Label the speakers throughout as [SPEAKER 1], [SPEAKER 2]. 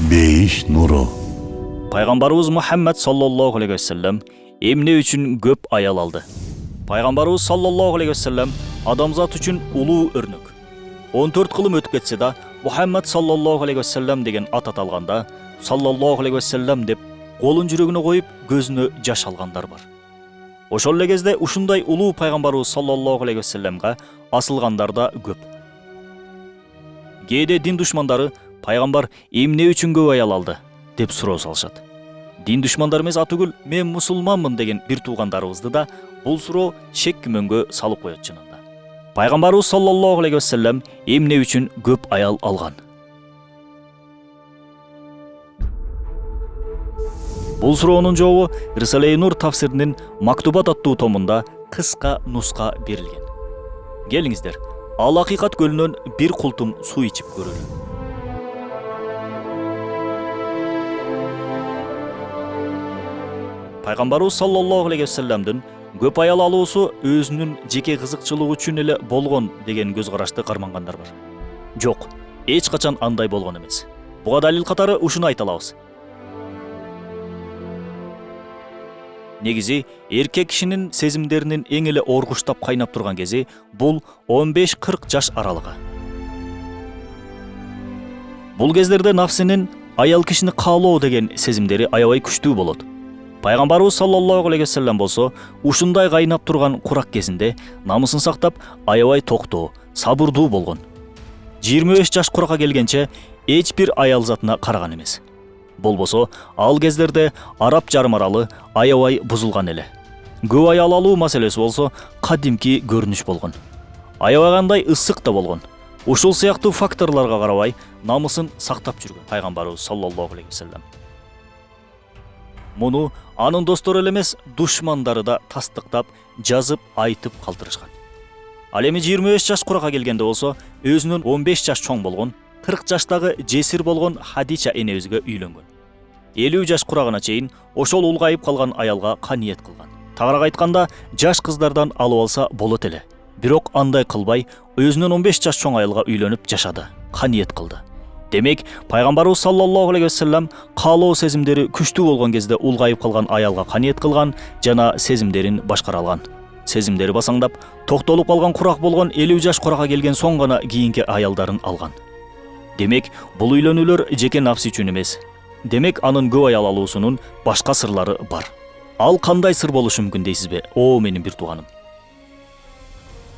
[SPEAKER 1] Бейиш нуру.
[SPEAKER 2] Пайгамбарыбыз Мухаммад саллаллаху алейхи вассалам эмне үчүн көп аял алды. Пайгамбарыбыз саллаллаху алейхи вассалам адамзат үчүн улуу өрнөк. 14 кылым өтүп кетсе да, Мухаммад саллаллаху алейхи вассалам деген ат аталганда, саллаллаху алейхи вассалам деп колун жүрөгүнө коюп, көзүнө жаш алгандар бар. Ошол эле кезде ушундай улуу пайгамбарыбыз саллаллаху алейхи вассаламга асылгандар да көп. Кээде дин душмандары пайгамбар эмне үчүн көп аял алды деп суроо салышат. Дин душмандар эмес, атүгүл мен мусулманмын деген бир туугандарыбызды да бул суроо шек күмөнгө салып коет чынында. Пайгамбарыбыз саллаллаху алейхи вассалам эмне үчүн көп аял алган? Бул суроонун жообу Рисале-и Нур тафсиринин Мактубат аттуу томунда кыска нуска берилген. Келиңиздер, ал акыйкат көлүнөн бир култум суу ичип көрөлү. Пайгамбарыбыз саллаллаху алейхи вассаламдын көп аял алуусу өзүнүн жеке кызыкчылыгы үчүн эле болгон деген көз карашты кармангандар бар. Жок, эч качан андай болгон эмес. Буга далил катары ушуну айта алабыз. Негизи, эркек кишинин сезимдеринин эң эле оргуштап кайнап турган кези бул 15-40 жаш аралыгы. Бул кездерде нафсинин аял кишини каалоо деген сезимдери аябай күчтүү болот. Пайгамбарыбыз саллаллаху алейхи вассалам болсо, ушундай кайнап турган курак кезинде намысын сактап, аябай токтоо, сабырдуу болгон. 25 жаш куракка келгенче эч бир аял затына караган эмес. Болбосо, ал кездерде араб жарым аралы аябай бузулган эле. Көп аял алуу маселеси болсо кадимки көрүнүш болгон. Аябагандай ысык да болгон. Ушул сыяктуу факторлорго карабай намысын сактап жүргөн пайгамбарыбыз саллаллаху алейхи вассалам. Муну анын достору эле эмес, душмандары да тастыктап, жазып, айтып калтырышкан. Ал эми 25 жаш куракка келгенде болсо, өзүнүн 15 жаш чоң болгон, 40 жаштагы жесир болгон Хадича энебизге үйлөнгөн. 50 жаш курагына чейин ошол улгайып калган аялга каниет кылган. Тагыраак айтканда, жаш кыздардан алып алса болот эле. Бирок андай кылбай, өзүнүн 15 жаш чоң аялга үйлөнүп жашады, каниет кылды. Демек, пайгамбарыбыз саллаллаху алейхи вассалам каалоо сезимдери күчтүү болгон кезде улгайып калган аялга каниет кылган жана сезимдерин башкара алган. Сезимдери басаңдап, токтолуп калган курак болгон 50 жаш куракка келген соң гана кийинки аялдарын алган. Демек, бул үйлөнүүлөр жеке нафси үчүн эмес. Демек, анын көп аял алуусунун башка сырлары бар. Ал кандай сыр болушу мүмкүн дейсизби? О, менин бир тууганым.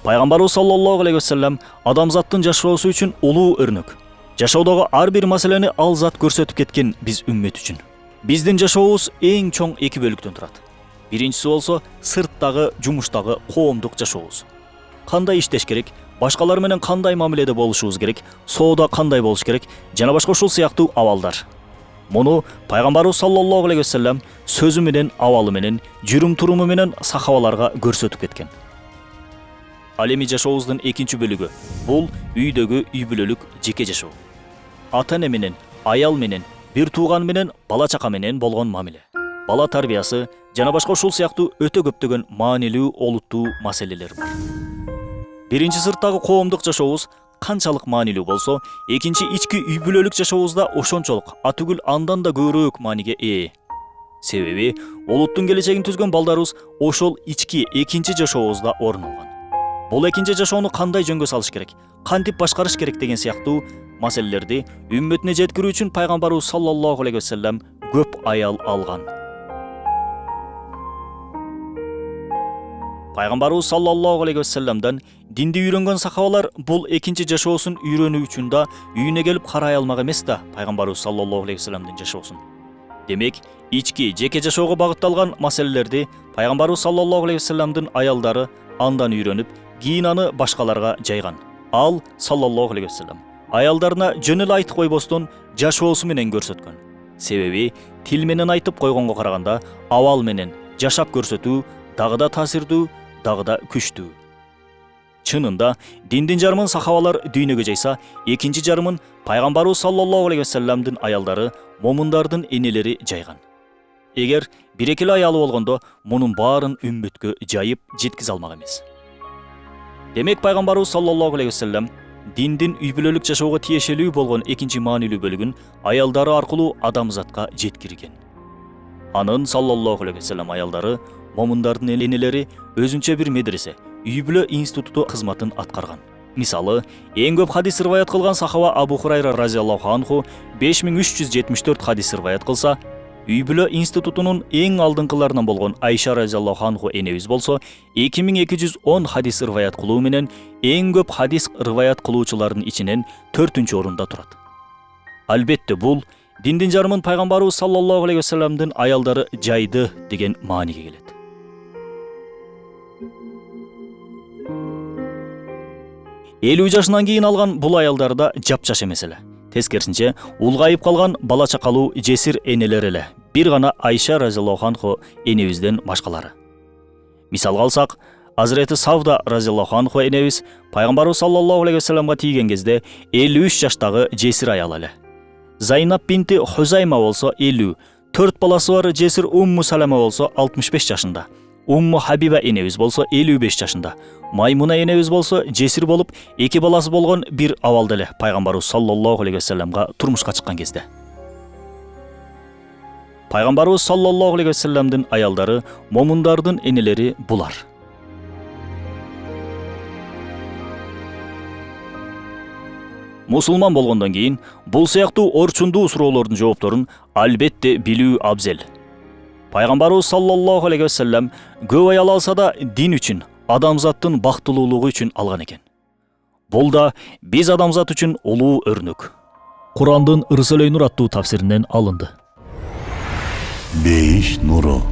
[SPEAKER 2] Пайгамбарыбыз саллаллаху алейхи вассалам адамзаттын жашоосу үчүн улуу өрнөк. Жашоодогу ар бир маселени ал зат көрсөтүп кеткен биз үммет үчүн. Биздин жашообуз эң чоң эки бөлүктөн турат. Биринчиси болсо сырттагы, жумуштагы коомдук жашообуз. Кандай иштеш керек, башкалар менен кандай мамиледе болушубуз керек, соода кандай болуш керек, жана башка ушул сыяктуу абалдар. Муну пайгамбарыбыз саллаллаху алейхи вассалам сөзү менен, абалы менен, жүрүм-туруму менен сахабаларга көрсөтүп кеткен. Ал эми жашообуздун экинчи бөлүгү бул үйдөгү үй бүлөлүк жеке жашоо. Ата-эне менен, аял менен, бир тууган менен, бала чака менен болгон мамиле. Бала тарбиясы жана башка ушул сыяктуу өтө көптөгөн маанилүү, олуттуу маселелер бар. Биринчи сырттагы коомдук жашообуз канчалык маанилүү болсо, экинчи ички үй бүлөлүк жашообузда ошончолук, атүгүл андан да көбүрөөк мааниге ээ. Себеби, олуттун келечегин түзгөн балдарыбыз ошол ички экинчи жашообузда орун алган. Бул экинчи жашоону кандай жөнгө салыш керек, кантип башкарыш керек деген сыяктуу маселелерди үммөтүнө жеткирүү үчүн пайгамбарыбыз саллаллаху алейхи вассалам көп аял алган. Пайгамбарыбыз саллаллаху алейхи вассаламдан динди үйрөнгөн сахабалар бул экинчи жашоосун үйрөнүү үчүн да үйүнө келип карай алмак эмес да пайгамбарыбыз саллаллаху алейхи вассаламдын жашоосун. Демек, ички жеке жашоого багытталган маселелерди пайгамбарыбыз саллаллаху алейхи вассаламдын аялдары андан үйрөнүп, кийин аны башкаларга жайган. Ал саллаллаху алейхи вассалам аялдарына жөн эле айтып койбостон жашоосу менен көрсөткөн. Себеби, тил менен айтып койгонго караганда абал менен жашап көрсөтүү дагы да таасирдүү, дагы да күчтүү. Чынында, диндин жарымын сахабалар дүйнөгө жайса, экинчи жарымын пайгамбарыбыз саллаллаху алейхи вассаламдын аялдары, момундардын энелери жайган. Эгер бир-эки аялы болгондо, мунун баарын үммөткө жайып жеткизе алмак эмес. Демек пайгамбарыбыз саллаллаху алейхи вассалам диндин үй бүлөлүк жашоого тиешелүү болгон экинчи маанилүү бөлүгүн аялдары аркылуу адамзатка жеткирген. Анын саллаллаху алейхи вассалам аялдары, момундардын энелери өзүнчө бир медресе, үй бүлө институту кызматын аткарган. Мисалы, эң көп хадис рываят кылган сахаба Абу Хурайра разияллаху анху 5374 хадис рываят кылса, үй бүлө институтунун эң алдыңкыларынан болгон Айша разияллаху анху энебиз болсо 2210 хадис рываят кылуу менен эң көп хадис рываят кылуучулардын ичинен 4-чү орунда турат. Албетте бул диндин жарымын пайгамбарыбыз саллаллаху алейхи вассаламдын аялдары жайды деген мааниге келет. Элүү жашынан кийин алган бул аялдарда жапжаш эмес эле. Тескерисинче, улгайып калган бала чакалуу жесир энелер эле. Бир гана Айша разияллаху анху энебизден башкалары. Мисалга алсак, Азирети Савда разияллаху анху энебиз пайгамбарыбыз саллаллаху алейхи вассаламга тийген кезде 53 жаштагы жесир аял эле. Зайнаб бинти Хузайма болсо 50, 4 баласы бар жесир Умму Салама болсо 65 жашында. Умму Хабиба энебиз болсо 55 жашында. Маймуна энебиз болсо жесир болуп, 2 баласы болгон бир абалда эле пайгамбарыбыз саллаллаху алейхи вассаламга турмушка чыккан кезде. Пайгамбарыбыз саллаллаху алейхи вассаламдын аялдары, момундардын энелери булар. Мусулман болгондон кийин бул сыяктуу орчундуу суроолордун жоопторун албетте билүү абзел. Пайгамбарыбыз саллаллаху алейхи вассалам көп аял алса да дин үчүн, адамзаттын бактылуулугу үчүн алган экен. Бул да биз адамзат үчүн улуу өрнөк. Курандын Рысалей Нур аттуу тафсиринен алынды.
[SPEAKER 1] Бейиш нуру.